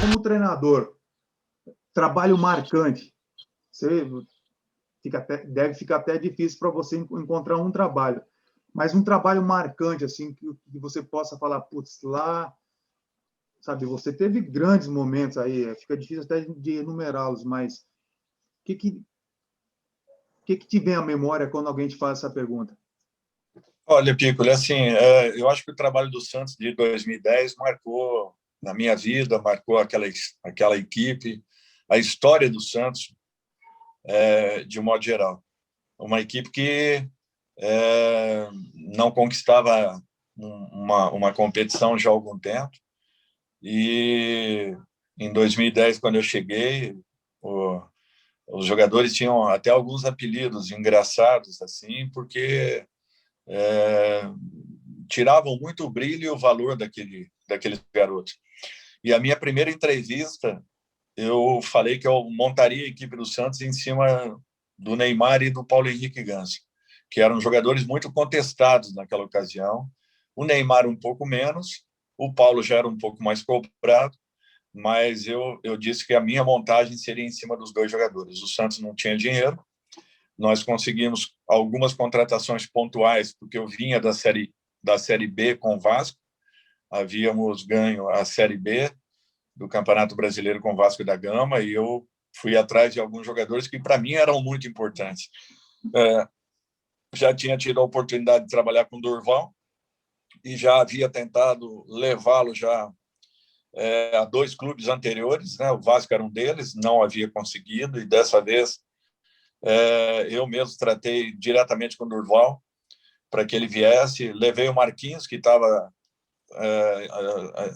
como treinador, trabalho marcante, deve ficar até difícil para você encontrar um trabalho, mas um trabalho marcante, assim, que você possa falar, putz, lá, sabe, você teve grandes momentos aí, fica difícil até de enumerá-los, mas o que te vem à memória quando alguém te faz essa pergunta? Olha, Piccoli, assim, eu acho que o trabalho do Santos de 2010 marcou na minha vida, marcou aquela equipe, a história do Santos, de um modo geral. Uma equipe que não conquistava uma competição já há algum tempo, e em 2010, quando eu cheguei, os jogadores tinham até alguns apelidos engraçados, assim, porque tiravam muito o brilho e o valor daqueles garotos. E a minha primeira entrevista, eu falei que eu montaria a equipe do Santos em cima do Neymar e do Paulo Henrique Ganso, que eram jogadores muito contestados naquela ocasião. O Neymar um pouco menos, o Paulo já era um pouco mais cobrado, mas eu disse que a minha montagem seria em cima dos dois jogadores. O Santos não tinha dinheiro, nós conseguimos algumas contratações pontuais, porque eu vinha da Série B com o Vasco, havíamos ganho a Série B do Campeonato Brasileiro com o Vasco da Gama, e eu fui atrás de alguns jogadores que, para mim, eram muito importantes. Já tinha tido a oportunidade de trabalhar com o Durval e já havia tentado levá-lo já a dois clubes anteriores, né? O Vasco era um deles, não havia conseguido, e dessa vez eu mesmo tratei diretamente com o Durval para que ele viesse. Levei o Marquinhos, que estava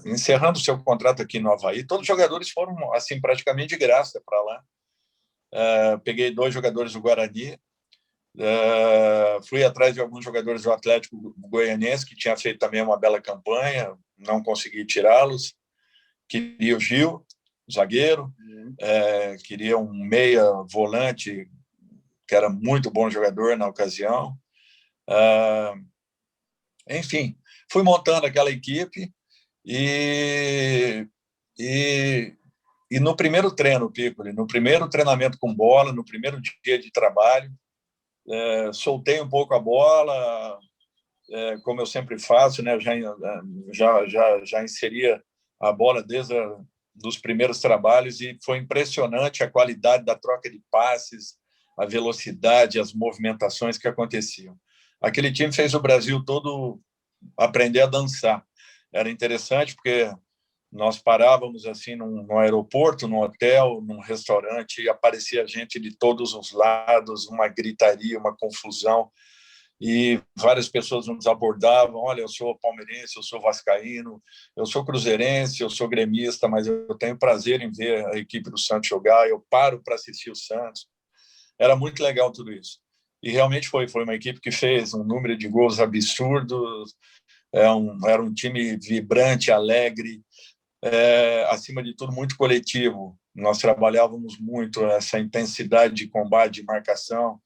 encerrando o seu contrato aqui no Avaí. Todos os jogadores foram assim praticamente de graça para lá. Peguei 2 jogadores do Guarani, fui atrás de alguns jogadores do Atlético Goianiense, que tinha feito também uma bela campanha, não consegui tirá-los. Queria o Gil, zagueiro, queria um meia volante, que era muito bom jogador na ocasião. Enfim, fui montando aquela equipe e no primeiro treino, Piccoli, no primeiro treinamento com bola, no primeiro dia de trabalho, soltei um pouco a bola, como eu sempre faço, né? Já inseria a bola desde dos primeiros trabalhos, e foi impressionante a qualidade da troca de passes, a velocidade, as movimentações que aconteciam. Aquele time fez o Brasil todo aprender a dançar. Era interessante porque nós parávamos assim no aeroporto, no hotel, num restaurante, e aparecia gente de todos os lados, uma gritaria, uma confusão, e várias pessoas nos abordavam: olha, eu sou palmeirense, eu sou vascaíno, eu sou cruzeirense, eu sou gremista, mas eu tenho prazer em ver a equipe do Santos jogar, eu paro para assistir o Santos. Era muito legal tudo isso. E realmente foi uma equipe que fez um número de gols absurdos, era um time vibrante, alegre, acima de tudo, muito coletivo. Nós trabalhávamos muito essa intensidade de combate, de marcação.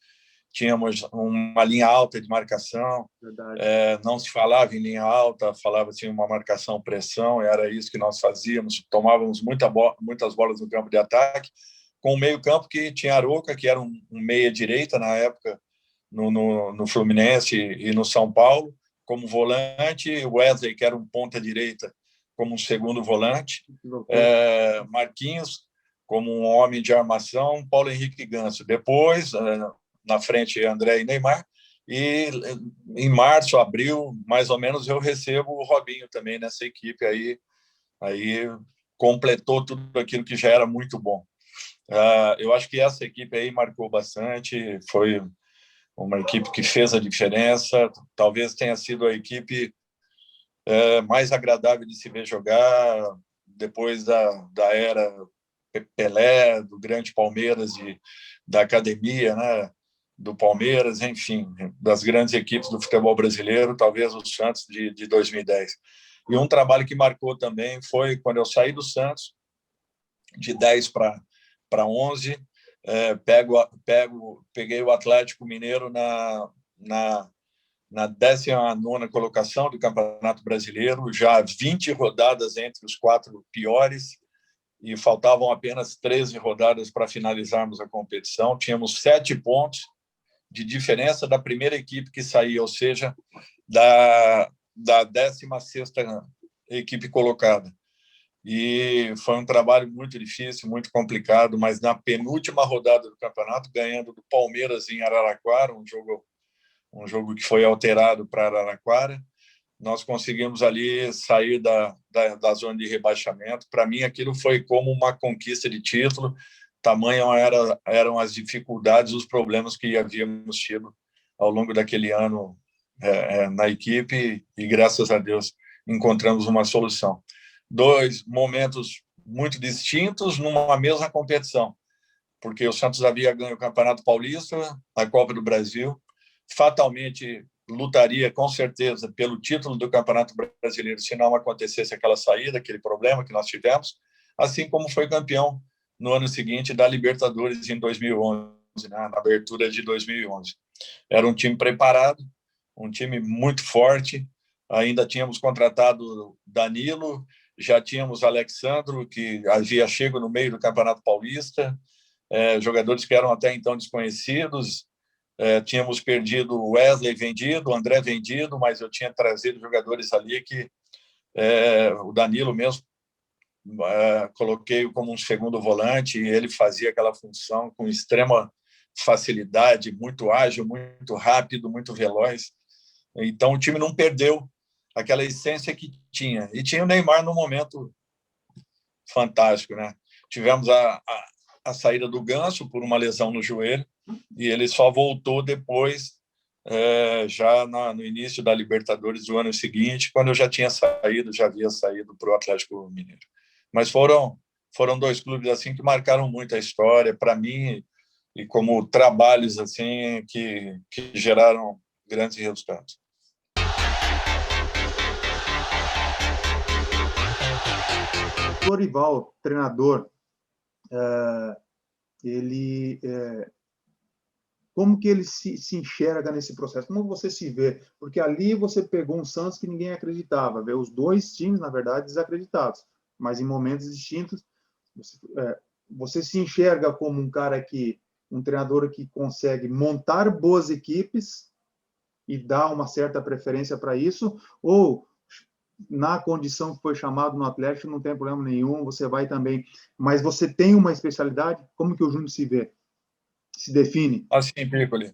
Tínhamos uma linha alta de marcação, não se falava em linha alta, falava-se uma marcação-pressão, era isso que nós fazíamos. Tomávamos muitas bolas no campo de ataque, com o meio-campo que tinha Arouca, que era um meia-direita na época, no Fluminense e no São Paulo, como volante, Wesley, que era um ponta-direita, como um segundo volante, Marquinhos, como um homem de armação, Paulo Henrique Ganso. Depois, na frente, André e Neymar, e em março, abril, mais ou menos, eu recebo o Robinho também nessa equipe, aí completou tudo aquilo que já era muito bom. Eu acho que essa equipe aí marcou bastante, foi uma equipe que fez a diferença, talvez tenha sido a equipe mais agradável de se ver jogar depois da era Pelé, do grande Palmeiras, da academia, né, do Palmeiras, enfim, das grandes equipes do futebol brasileiro, talvez o Santos de 2010. E um trabalho que marcou também foi quando eu saí do Santos, de 10 para 11, peguei o Atlético Mineiro na 19ª colocação do Campeonato Brasileiro, já 20 rodadas entre os 4 piores, e faltavam apenas 13 rodadas para finalizarmos a competição. Tínhamos 7 pontos de diferença da primeira equipe que saía, ou seja, da 16ª equipe colocada. E foi um trabalho muito difícil, muito complicado, mas na penúltima rodada do campeonato, ganhando do Palmeiras em Araraquara, um jogo que foi alterado para Araraquara, nós conseguimos ali sair da zona de rebaixamento. Para mim, aquilo foi como uma conquista de título, tamanho eram as dificuldades, os problemas que havíamos tido ao longo daquele ano na equipe, e graças a Deus encontramos uma solução. 2 momentos muito distintos numa mesma competição, porque o Santos havia ganho o Campeonato Paulista, a Copa do Brasil, fatalmente lutaria com certeza pelo título do Campeonato Brasileiro se não acontecesse aquela saída, aquele problema que nós tivemos, assim como foi campeão no ano seguinte da Libertadores em 2011, né, na abertura de 2011. Era um time preparado, um time muito forte, ainda tínhamos contratado Danilo, já tínhamos Alexandro, que havia chegado no meio do Campeonato Paulista, jogadores que eram até então desconhecidos. Tínhamos perdido o Wesley vendido, o André vendido, mas eu tinha trazido jogadores ali que o Danilo mesmo coloquei como um segundo volante, e ele fazia aquela função com extrema facilidade, muito ágil, muito rápido, muito veloz. Então o time não perdeu aquela essência que tinha. E tinha o Neymar num momento fantástico, né? Tivemos a saída do Ganso por uma lesão no joelho, e ele só voltou depois, já no início da Libertadores do ano seguinte, quando eu já havia saído para o Atlético Mineiro. Mas foram 2 clubes assim que marcaram muito a história para mim, e como trabalhos assim que geraram grandes resultados. Lorival, treinador, como que ele se enxerga nesse processo? Como você se vê? Porque ali você pegou um Santos que ninguém acreditava, vê os 2 times, na verdade, desacreditados, mas em momentos distintos. Você se enxerga como um treinador que consegue montar boas equipes e dar uma certa preferência para isso, ou na condição que foi chamado no Atlético, não tem problema nenhum, você vai também, mas você tem uma especialidade? Como que o Júnior se vê? Se define? Assim, Piccoli,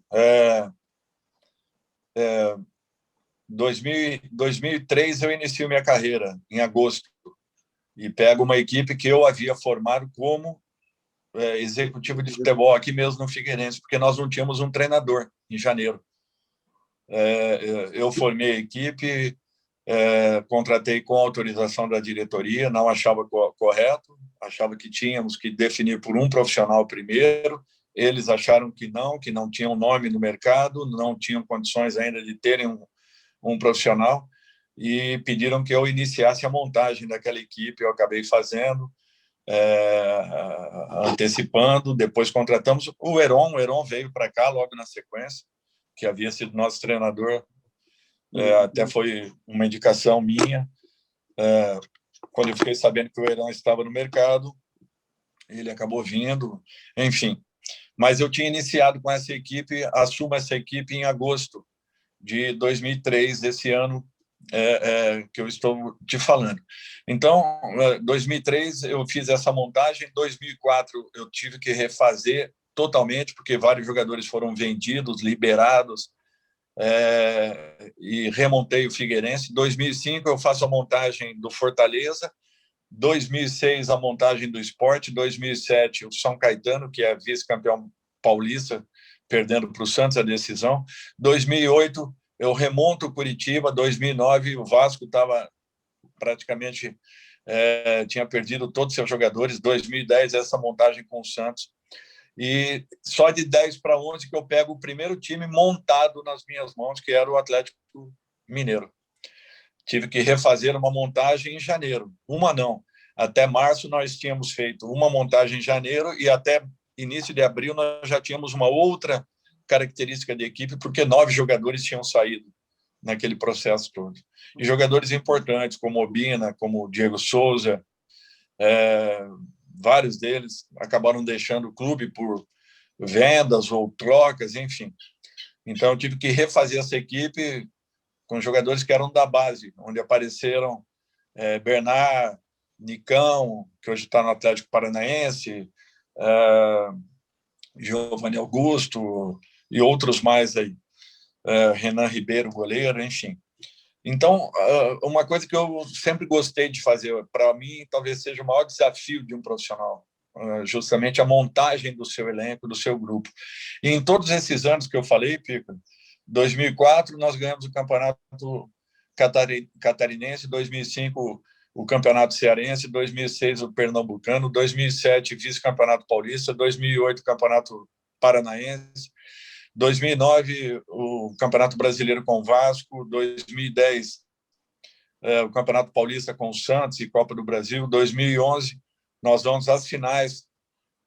2003 eu inicio minha carreira, em agosto, e pego uma equipe que eu havia formado como executivo de futebol aqui mesmo no Figueirense, porque nós não tínhamos um treinador em janeiro. Eu formei a equipe, contratei com autorização da diretoria, não achava correto, achava que tínhamos que definir por um profissional primeiro. Eles acharam que não tinham nome no mercado, não tinham condições ainda de terem um profissional, e pediram que eu iniciasse a montagem daquela equipe. Eu acabei fazendo, antecipando. Depois contratamos o Heron veio para cá logo na sequência, que havia sido nosso treinador, até foi uma indicação minha. Quando eu fiquei sabendo que o Heron estava no mercado, ele acabou vindo, enfim. Mas eu tinha iniciado com essa equipe, assumo essa equipe em agosto de 2003, esse ano que eu estou te falando. Então, 2003 eu fiz essa montagem, 2004 eu tive que refazer totalmente, porque vários jogadores foram vendidos, liberados, e remontei o Figueirense. 2005 eu faço a montagem do Fortaleza, 2006 a montagem do Sport, 2007 o São Caetano, que é vice-campeão paulista, perdendo para o Santos a decisão. 2008 eu remonto o Curitiba. 2009 o Vasco estava praticamente tinha perdido todos os seus jogadores. 2010 essa montagem com o Santos. E só de 10 para 11 que eu pego o primeiro time montado nas minhas mãos, que era o Atlético Mineiro. Tive que refazer uma montagem em janeiro. Uma não. Até março nós tínhamos feito uma montagem em janeiro, e até início de abril nós já tínhamos uma outra característica de equipe, porque 9 jogadores tinham saído naquele processo todo. E jogadores importantes, como Obina, como Diego Souza, vários deles acabaram deixando o clube por vendas ou trocas, enfim. Então, eu tive que refazer essa equipe com jogadores que eram da base, onde apareceram Bernard, Nicão, que hoje está no Atlético Paranaense, Giovanni Augusto e outros mais aí, Renan Ribeiro, goleiro, enfim. Então, uma coisa que eu sempre gostei de fazer, para mim, talvez seja o maior desafio de um profissional, justamente a montagem do seu elenco, do seu grupo. E em todos esses anos que eu falei, Pico, 2004 nós ganhamos o Campeonato Catarinense, 2005 o Campeonato Cearense, 2006 o Pernambucano, 2007 Vice-Campeonato Paulista, 2008 Campeonato Paranaense, 2009 o Campeonato Brasileiro com o Vasco, 2010 o Campeonato Paulista com o Santos e Copa do Brasil, 2011 nós vamos às finais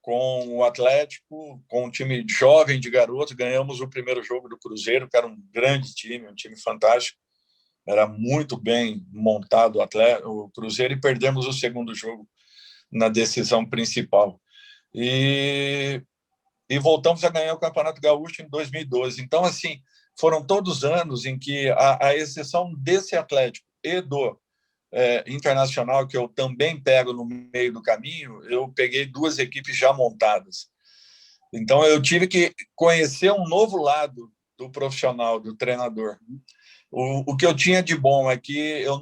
com o Atlético, com um time jovem de garotos, ganhamos o primeiro jogo do Cruzeiro, que era um grande time, um time fantástico, era muito bem montado o Cruzeiro, e perdemos o segundo jogo na decisão principal. E voltamos a ganhar o Campeonato Gaúcho em 2012. Então, assim, foram todos anos em que, a exceção desse Atlético e do Internacional, que eu também pego no meio do caminho, eu peguei duas equipes já montadas. Então, eu tive que conhecer um novo lado do profissional, do treinador. O que eu tinha de bom é que eu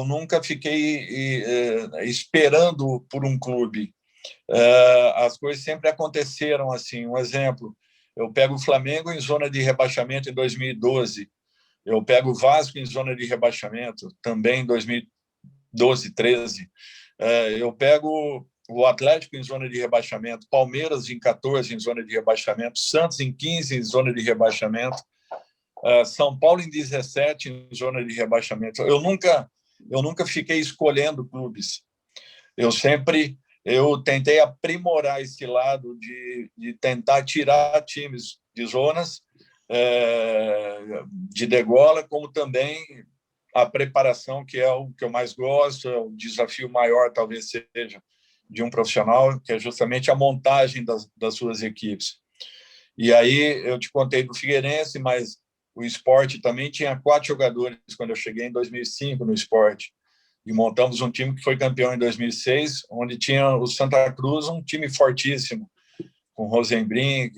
nunca fiquei esperando por um clube. As coisas sempre aconteceram assim. Um exemplo, eu pego o Flamengo em zona de rebaixamento em 2012, eu pego o Vasco em zona de rebaixamento também em 2012, 13, eu pego o Atlético em zona de rebaixamento, Palmeiras em 14 em zona de rebaixamento, Santos em 15 em zona de rebaixamento, São Paulo em 17 em zona de rebaixamento. Eu nunca fiquei escolhendo clubes. Eu tentei aprimorar esse lado de tentar tirar times de zonas de degola, como também a preparação, que é o que eu mais gosto, é o desafio maior, talvez seja, de um profissional, que é justamente a montagem das suas equipes. E aí eu te contei do Figueirense, mas o Sport também tinha 4 jogadores quando eu cheguei em 2005 no Sport. E montamos um time que foi campeão em 2006, onde tinha o Santa Cruz, um time fortíssimo, com Rosenbrink,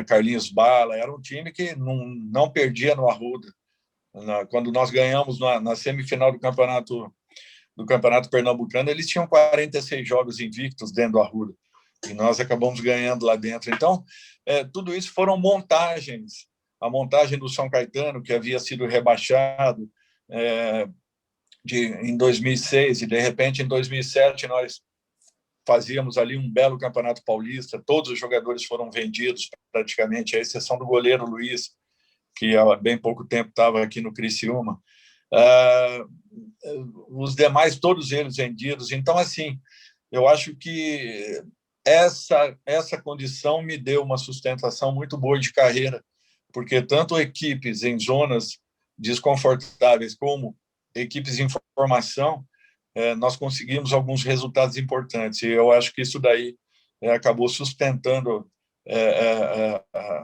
Carlinhos Bala. Era um time que não perdia no Arruda. Quando nós ganhamos na semifinal do Campeonato Pernambucano, eles tinham 46 jogos invictos dentro do Arruda. E nós acabamos ganhando lá dentro. Então, tudo isso foram montagens. A montagem do São Caetano, que havia sido rebaixado em 2006, e de repente em 2007 nós fazíamos ali um belo Campeonato Paulista, todos os jogadores foram vendidos praticamente, à exceção do goleiro Luiz, que há bem pouco tempo estava aqui no Criciúma, os demais, todos eles vendidos. Então, assim, eu acho que essa condição me deu uma sustentação muito boa de carreira, porque tanto equipes em zonas desconfortáveis como equipes em formação, nós conseguimos alguns resultados importantes. E eu acho que isso daí acabou sustentando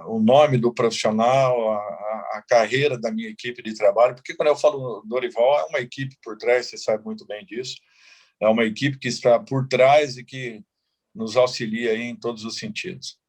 o nome do profissional, a carreira da minha equipe de trabalho, porque quando eu falo Dorival, é uma equipe por trás, você sabe muito bem disso, é uma equipe que está por trás e que nos auxilia aí em todos os sentidos.